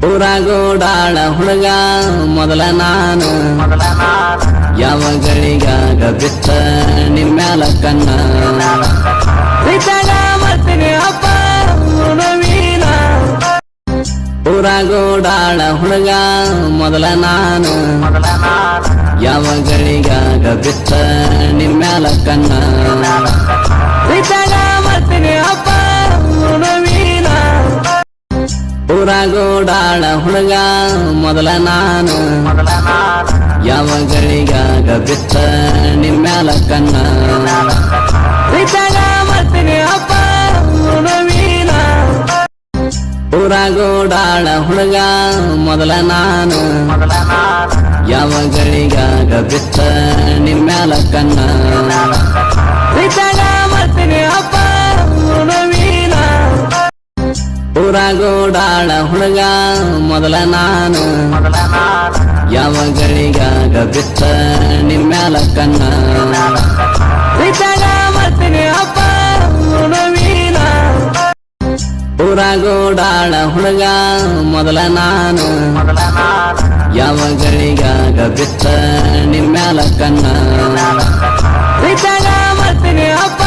ಊರಾಗೋಡಾಳ ಹುಡುಗ ಮೊದಲ ನಾನು ಯಾವ ಗಳಿಗಾಗ ಬಿತ್ತ ನಿಮ್ಮ್ಯಾಲ ಕಣ್ಣ ಪ್ರೀತಾಗ ಮಾಡ್ತೀನಿ ಅಪ್ಪ ನವೀನ ಊರಾಗೋಡಾಳ ಹುಡುಗ ಮೊದಲ ನಾನು ಯಾವ ಗಳಿಗಾಗ ಬಿತ್ತ ನಿಮ್ಮ್ಯಾಲ ಕಣ್ಣ ಪ್ರೀತಾಗ ಮಾಡ್ತೀನಿ ಅಪ್ಪ ನವೀನ ಊರಾಗೋಡಾಳ ಹುಡುಗ ಮೊದಲ ನಾನು ಯಾವ ಗಳಿಗಾಗ ಬಿತ್ತ ನಿಮ್ಮ್ಯಾಲ ಕಣ್ಣ ಪ್ರೀತಾಗ ಮಾಡ್ತೀನಿ ಅಪ್ಪ ನವೀನ ಊರಾಗೋಡಾಳ ಹುಡುಗ ಮೊದಲ ನಾನು ಯಾವ ಗಳಿಗಾಗ ಬಿತ್ತ ನಿಮ್ಮ್ಯಾಲ ಕಣ್ಣ ಪ್ರೀತಾಗ ಮಾಡ್ತೀನಿ ಅಪ್ಪ ನವೀನ ಊರಾಗೋಡಾಳ ಹುಡುಗ ಮೊದಲ ನಾನು ಯಾವ ಗಳಿಗಾಗ ಬಿತ್ತ ನಿಮ್ಮ್ಯಾಲ ಕಣ್ಣ ಪ್ರೀತಾಗ ಮಾಡ್ತೀನಿ ಅಪ್ಪ ನವೀನ ಊರಾಗೋಡಾಳ ಹುಡುಗ ಮೊದಲ ನಾನು ಯಾವ ಗಳಿಗಾಗ ಬಿತ್ತ ನಿಮ್ಮ್ಯಾಲ ಕಣ್ಣ ಪ್ರೀತಾಗ ಮಾಡ್ತೀನಿ ಅಪ್ಪ